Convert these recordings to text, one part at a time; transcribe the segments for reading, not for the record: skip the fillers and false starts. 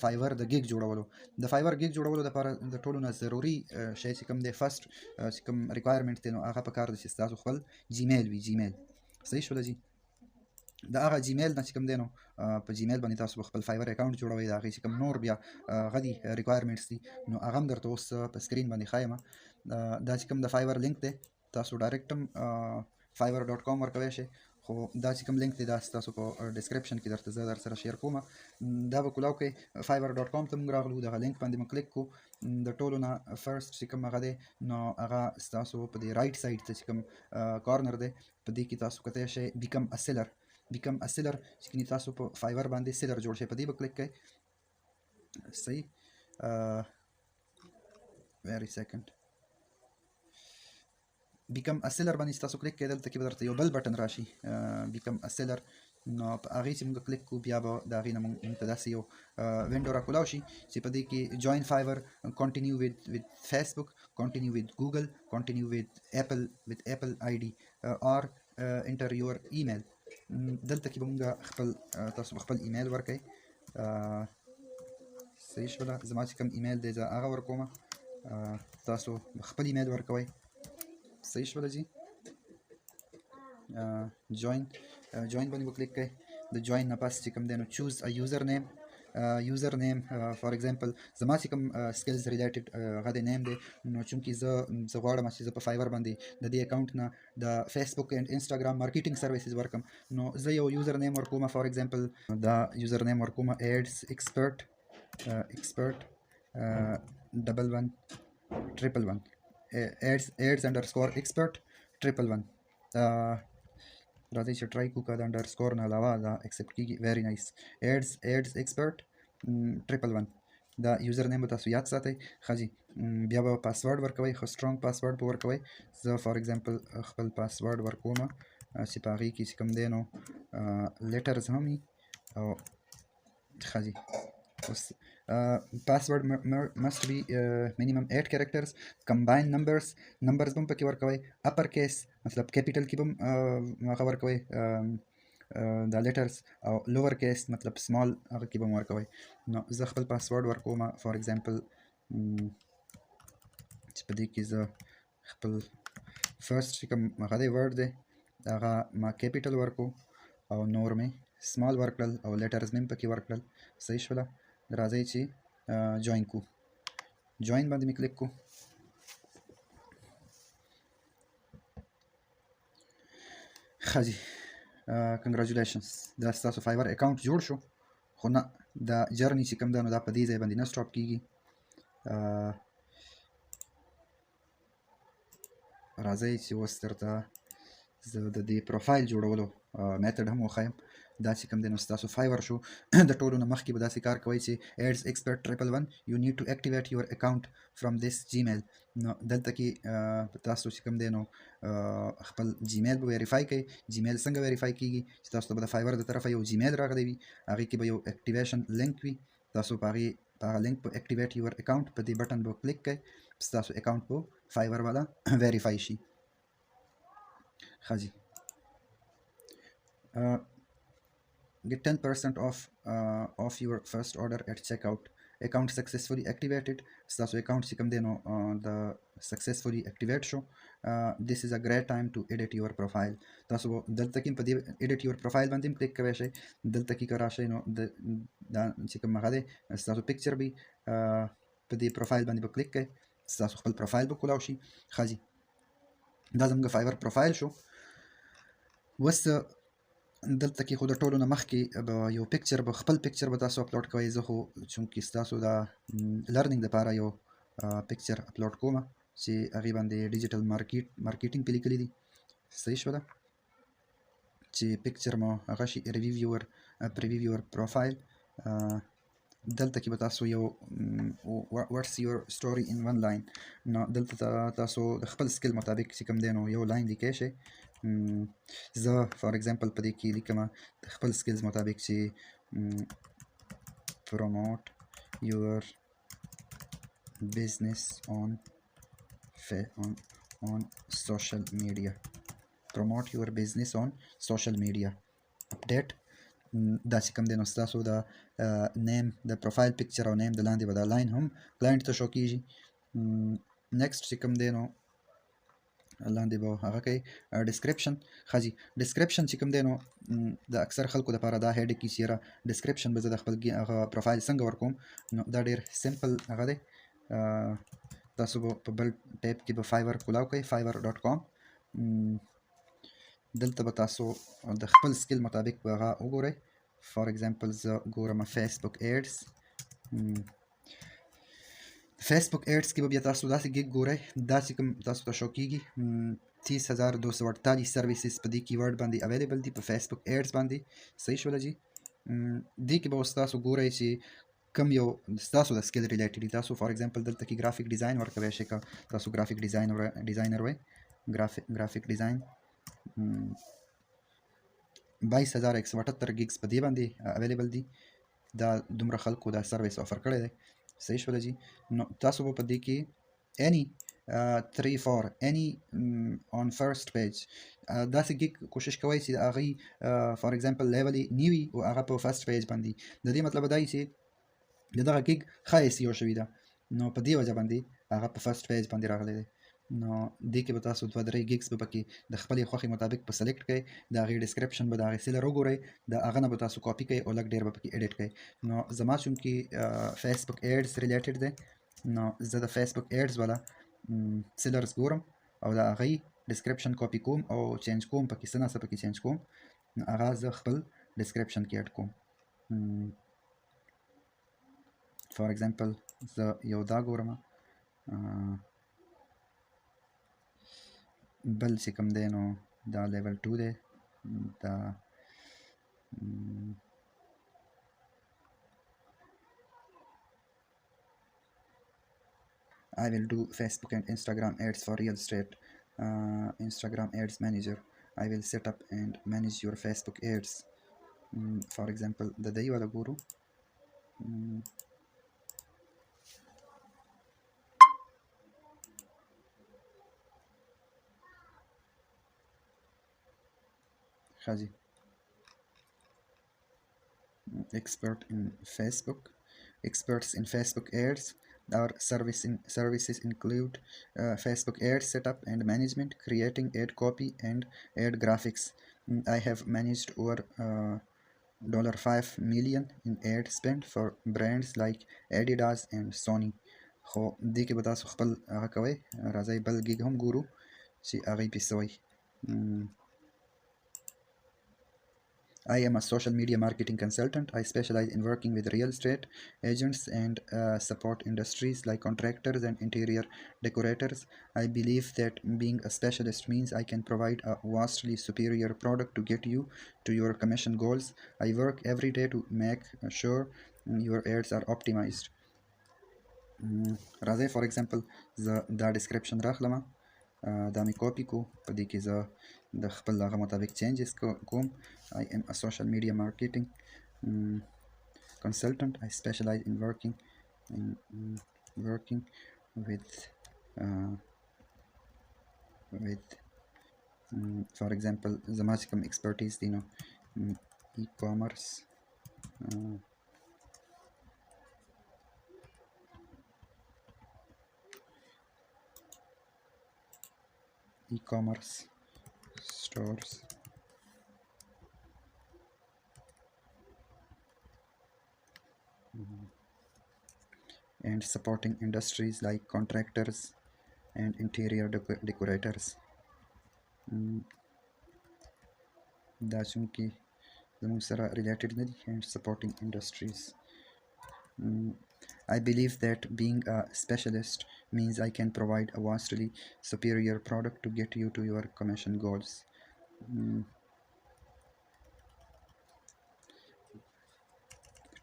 فایور د ګیګ جوړولو د فایور ګیګ جوړولو لپاره د ټولو نه ضروري شی چې کوم دی فرست چې کوم ریکوایرمنټ دی نو هغه په کار دی چې ستاسو خپل جیمیل وي جیمیل صحیح شوله جی د هغه جیمیل نه چې کوم دی نو په جیمیل باندې تاسو خپل فایور اکاونټ جوړوئ د هغې چې کوم نور بیا غدي ریکوایرمنټس دي نو هغه هم درته اوس په سکرین باندې ښایم دا چې کوم د فایور لینک دی تاسو ډایرکټ هم fiverr.com ورکوی شئ خو دا چې کوم لینک دی دا ستاسو په ډسکرپشن کې درته زه در سره شیر کوم دا به کولاو کې fiverr.com ته موږ راغلو دغه لینک باندې موږ کلیک کړو د ټولو نه فرست چې کوم هغه دی نو هغه ستاسو په دې رایټ سایډ ته چې کوم کارنر دی په دې کې تاسو کتلی شئ بیکم ا سیلر بیکم ا سیلر چې کني تاسو په فایور باندې سیلر جوړ شئ په دې به کلیک کړئ صحیح ویری سیکنډ بیکم ا سیلر باندې تاسو کلیک کړئ دلته کې به درته یو بل بټن راشي بیکم ا سیلر نو په هغې چې موږ کلیک کړو بیا به د هغې نه موږ ته داسې یو وینډو راکولاو شي چې په دې کې جوین فایور کنټینیو with Facebook کنټینیو with Google کنټینیو with Apple ID or enter your email دلته کې به موږ خپل تاسو خپل ایمیل ورکئ صحیح شوله زما چې کوم ایمیل دی زه هغه ورکوم تاسو خپل ایمیل ورکوئ صحیح شوله جی جوین باندې به کلیک کړئ د جوین نه پس چې کوم دی نو چوز ا یوزر نیم فار ایگزامپل زما چې کوم سکلز ریلیټډ هغه د نیم دی نو چونکې زه غواړم چې زه په فایور باندې د دې اکاونټ نه د فیسبوک اینډ انسټاګرام مارکیټینګ سرویسز ورکم نو زه یو یوزر نیم ورکوم فار ایگزامپل دا یوزر نیم ورکوم ایډز ایکسپرټ 1111 ads_expert 1111 راځئ چې ټرای کوو که د انډرسکور نه علاوه دا ایکسپټ کېږي ویری نایس ایډز ایکسپرټ 1111 دا یوزر نیم به تاسو یاد ساتئ ښه جي بیا به پاسورډ ورکوئ ښه سټرانګ پاسورډ به ورکوئ زه فار ایگزامپل خپل پاسورډ ورکوم چې په هغې کې چې کوم دی نو لیټرز هم وي او ښه جي password must be minimum 8 characters combined numbers بم پکې ورکوئ upper case مطلب کیپیټل کې بم هغه ورکوئ دا لیټرز او لوور کیس مطلب سمال هغه کې بم ورکوئ نو زه خپل پاسورډ ورکوم فار ایگزامپل چې په دې کې زه خپل فرست چې کوم هغه دی ورډ دی هغه ما کیپیټل ورکو او نور مې سمال ورکړل او لیټرز مې پکې ورکړل صحیح شوله راځئ چې جوین کو جوین باندې مې کلیک کو ښه جي کنګراچولیشنز دا ستاسو فایور اکاونټ جوړ شو خو نه دا جرني چې کوم ده نو دا په دې ځای باندې نه سټاپ کېږي راځئ چې اوس درته زه د دې پروفایل جوړولو میتھډ هم وښایم دا چې کوم دی نو ستاسو فایور شو د ټولو نه مخکې به داسې کار کوئ چې ایډز ایکسپرټ 1111 یو نیډ ټو اکټیویټ یور اکاونټ فرام دیس جیمیل نو دلته کې تاسو چې کوم دی نو خپل جیمیل به ویریفای کوئ جیمیل څنګه ویریفای کېږي چې تاسو ته به د فایور د طرفه یو جیمیل راغلی وي هغې کې به یو اکټیویشن لینک وي تاسو په هغه لینک په اکټیویټ یور اکاونټ په دې بټن به کلیک کوئ ستاسو اکاونټ به فایور والا ویریفای شي ښه جي get 10% off your first order at checkout account successfully activated ستاسو اکاونټ چې کوم دی نو د successfully activate شو this is a great time to edit your profile تاسو دلته کې په دې edit your profile باندې کلیک کوئ شئ دلته کې که راشئ نو دا چې کوم هغه دی ستاسو پکچر به په دې پروفایل باندې به کلیک کوئ ستاسو خپل پروفایل به کولاو شي ښه جي دا زموږ فایور پروفایل شو اوس دلته کې خو د ټولو نه مخکې به یو پکچر به خپل پکچر به تاسو اپلوډ کوئ زه خو چونکې ستاسو دا لرنینګ دپاره یو پکچر اپلوډ کوم چې هغې باندې ډیجیټل مارکیټینګ پې لیکلي دي صحیح شوله چې پکچر مو هغه شي پریویو یور پروفایل دلته کې به تاسو یو واتس یور سټوري ان ون لاین نو دلته تاسو د خپل سکل مطابق چې کوم دی نو یو لاین لیکلی شئ زه فار ایگزامپل په دې کې لیکم د خپل سکلز مطابق چې promote your business on social media update دا چې کوم دی نو ستاسو د نیم د پروفایل پکچر او نیم د لاندې به دا لاین هم کلاینټ ته شو کیږي. نیکسټ چې کوم دی نو لاندې به هغه کوي ډسکرپشن. ښه جي ډسکرپشن چې کوم دی نو د اکثر خلکو لپاره دا هیډ کی چې یاره ډسکرپشن به زه د خپل هغه پروفایل څنګه ورکوم. نو دا ډېر سمپل هغه دی. تاسو به په بل ټیب کې به فایور کولاو کوئ fiverr.com. دلته به تاسو د خپل سکیل مطابق به هغه وګورئ. فار ایگزامپل زه ګورم فیسبوک ایډز. فیسبوک ایڈس کې به بیا تاسو داسې ګیګ ګورئ دا چې کوم تاسو ته شو کېږي 30,248 سروسز په دې کیورډ باندې اویلیبل دي په فیسبوک ایډز باندې. صحیح شوله جي. دې کې به اوس تاسو ګورئ چې کوم یو ستاسو د سکیل ریلیټډ دي. تاسو فار ایگزامپل دلته کې ګرافیک ډیزاین ورکوی شئ که تاسو ګرافیک ډیزاینر وئ. ګرافیک ډیزاین 22,178 ګیګز په دې باندې اویلیبل دي. دا دومره خلکو دا سروس افر کړی دی. صحیح شوله جي. نو تاسو به په دې کې any 3-4 any on first page داسې ګیګ کوشش کوئ چې د هغې فار ایگزامپل لیول یې نیوي او هغه په فرست پیج باندې. د دې مطلب دا چې د دغه ګیګ ښه SEO شوي ده نو په دې وجه باندې هغه په فرست پیج باندې راغلی دی. نو دې کې به تاسو 2-3 ګیګز به پکې د خپلې خوښې مطابق په سلیکټ کړئ. د هغې ډسکرپشن به د هغې سیلر وګورئ. د هغه نه به تاسو کاپي کړئ او لږ ډېر به پکې ایډیټ کړئ. نو زما چونکې فیسبوک ایډز ریلیټډ دی نو زه د فیسبوک ایډز والا سیلرز ګورم او د هغې ډسکرپشن کاپي کوم او چینج کوم پکې څه نه څه پکې چینج کوم. هغه زه خپل ډسکرپشن کې ایډ کوم. فار ایگزامپل زه یو دا ګورم بل چې کوم دی نو دا لیول 2 دی. دا I will do Facebook and Instagram ads for real estate. Instagram ads manager. I will set up and manage your Facebook ads. For example, the day wala guru. Khaji. Expert in Facebook. Experts in Facebook ads. Our services include Facebook ads setup and management, creating ad copy and ad graphics. I have managed over $5 million in ad spend for brands like Adidas and Sony. خو دې کې به تاسو خپل هغه کوئ. راځئ بل ګیګ هم ګورو چې هغې پې څه وایي. I am a social media marketing consultant. I specialize in working with real estate agents and support industries like contractors and interior decorators. I believe that being a specialist means I can provide a vastly superior product to get you to your commission goals. I work every day to make sure your ads are optimized. راځئ فار ایگزامپل زه دا ډسکرپشن راخلم دا مې کاپي کو په دې کې زه د خپل هغه مطابق چینجز کوم. I am a social media marketing consultant. I specialize in working with for example زما چې کوم expertise دی نو e-commerce stores and supporting industries like contractors and interior decorators. دا چونکې زموږ سره related نه دي and supporting industries. I believe that being a specialist means I can provide a vastly superior product to get you to your commission goals.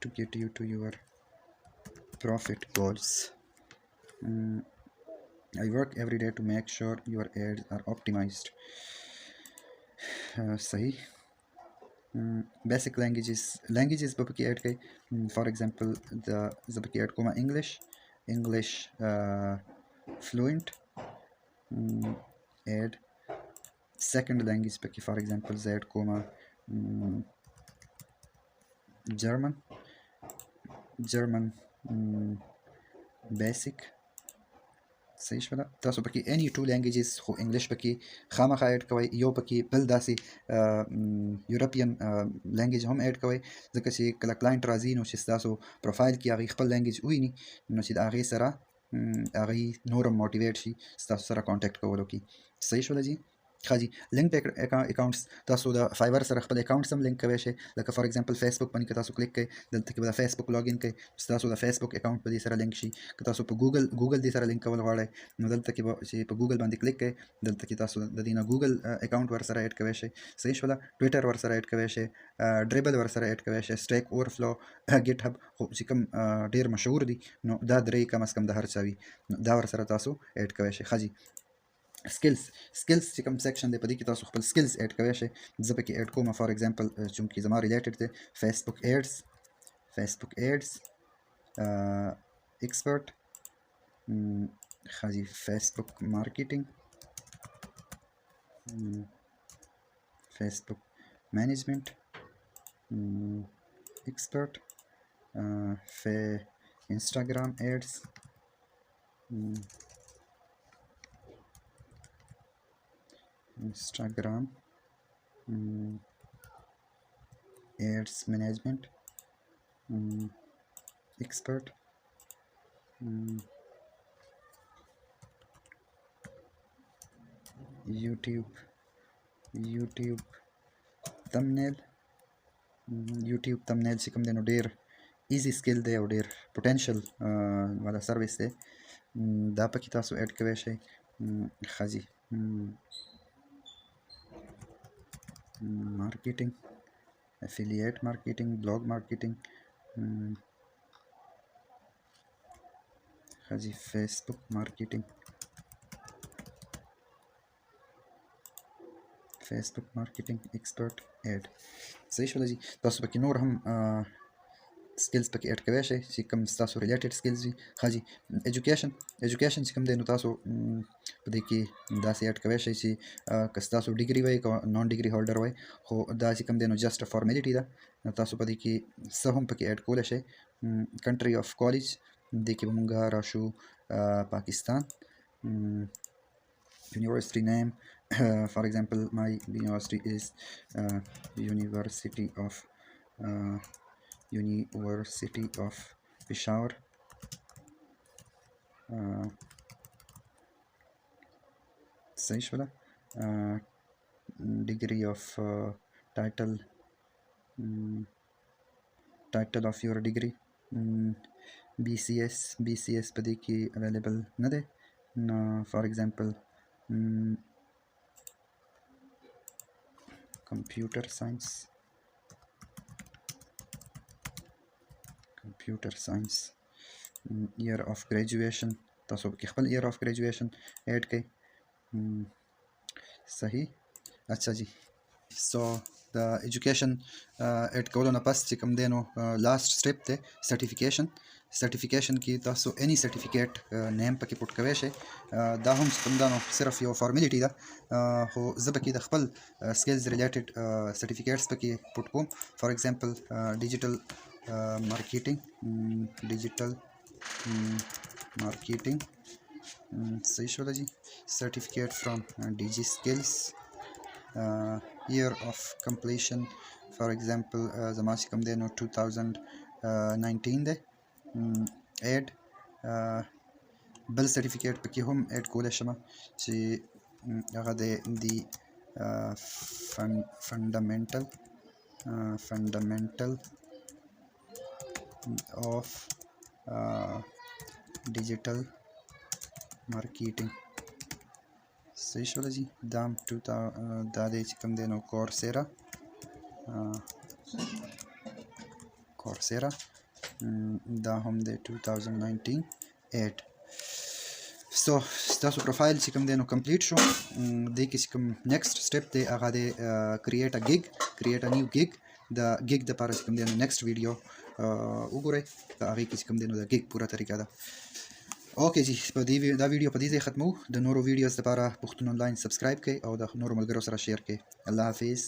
To get you to your profit goals. I work every day to make sure your ads are optimized. صحیح. Basic languages به پکې ایډ کړئ. فار ایگزامپل زه پکې ایډ کوم English fluent add second language پکې فار ایگزامپل زه ایډ کوم German basic صحیح شوله. تاسو پکې any two languages خو انګلیش پکې خامخا ایډ کوئ، یو پکې بل داسې یورپین لینګویج هم ایډ کوئ، ځکه چې کله کلاینټ راځي نو چې ستاسو پروفایل کې هغې خپل لینګویج وویني نو چې د هغې سره هغې نور هم موټیویټ شي ستاسو سره کانټیکټ کولو کې. صحیح شوله جي. ښه جي. لینک اکاونټس تاسو د فایبر سره خپل اکاونټس هم لینک کولی شئ، لکه فار ایگزامپل فیسبوک باندې که تاسو کلیک کوئ دلته کې به د فیسبوک لاګین کوئ، ستاسو د فیسبوک اکاونټ به دې سره لینک شي. که تاسو په ګوګل دې سره لینک کول غواړئ نو دلته کې به چې په ګوګل باندې کلیک کوئ دلته کې تاسو د دې نه ګوګل اکاونټ ورسره ایډ کولی شئ. صحیح شوله. ټویټر ورسره ایډ کولی شئ، ډریبل ورسره ایډ کولی شئ، سټیک اورفلو، ګیټ هب خو چې کوم ډېر مشهور دي نو دا درې کم از کم د هر چا وي نو دا ورسره تاسو ایډ کولی شئ. ښه جي. سکلز چې کوم سیکشن دی په دې کې تاسو خپل سکلز ایډ کولی شئ. زه پکې ایډ کوم فار ایگزامپل چونکې زما ریلیټډ دی فیسبوک ایډز ایکسپرټ. ښه جي. فیسبوک مارکیټینګ، فیسبوک مینجمنٹ ایکسپرٹ، انسٹاگرام ایڈز، انسٹاگرام ایڈز مینجمنٹ ایکسپرٹ، یوٹیوب تمنیل چې کوم دی نو ډېر ایزي سکل دی او ډېر پوټینشل والا سروس دی، دا پکې تاسو ایډ کولی شئ. ښه جي. مارکیټینګ، افیلیټ مارکیټینګ، بلاګ مارکیټینګ. ښه جي. فیسبوک مارکیټینګ، فیسبوک مارکیټینګ ایکسپرټ ایډ. صحیح شوله جي. تاسو پکې نور هم سکلز پکې ایډ کولی شئ چې کوم ستاسو ریلیټډ سکلز وي. ښه جي. ایجوکیشن چې کوم دی نو تاسو په دې کې داسې ایډ کولی شئ چې که ستاسو ډیګري وی که نان ډیګري هولډر وی خو دا چې کوم دی نو جسټ فارمیلیټي ده، تاسو په دې کې څه هم پکې ایډ کولی شئ. کنټري آف کالج دې کې به مونږ راشو پاکستان. University name, for example, my university is University of Peshawar. صحیح شوله. degree of title of your degree BCS په دې کې available نه دی. for example computer science year of graduation تاسو پکې خپل year of graduation ایډ کړئ. صحیح. اچھا جی. سو د ایجوکیشن ایډ کولو نه پس چې کوم دی نو لاست سټیپ دی سرټیفیکیشن کې تاسو اني سرټیفیکیټ نیم پکې پټ کوی شئ. دا هم چې کوم دا نو صرف یو فارمیلیټي ده خو زه پکې د خپل سکلز ریلیټډ سرټیفیکیټس پکې پټ کوم. فار ایگزامپل ډیجیټل مارکیټینګ صحیح شوله جي. سرټیفیکیټ فرام ډیجی سکلز، year of completion for example زما چې کوم دی نو 2019 دی. ایډ بل سرټیفیکیټ پکې هم ایډ کولی شم چې هغه دی فنډامنټل of digital marketing. صحیح شوله جي. دا دی چې کوم دی نو کورسیرا دا هم دی 2019 ایډ. سو ستاسو پروفایل چې کوم دی نو کمپلیټ شو. دې کې چې کوم نیکسټ سټیپ دی هغه دی کریټ ا نیو ګیګ. د ګیګ دپاره چې کوم دی نو نیکسټ ویډیو وګورئ، د هغې کې چې کوم دی نو د ګیګ پوره طریقه ده. اوکې جی. دا ویډیو په دې ځای ختمو. د نورو ویډیوز لپاره پښتون آنلاین سبسکرایب کړئ او د نورو ملګرو سره شیر کړئ. الله حافظ.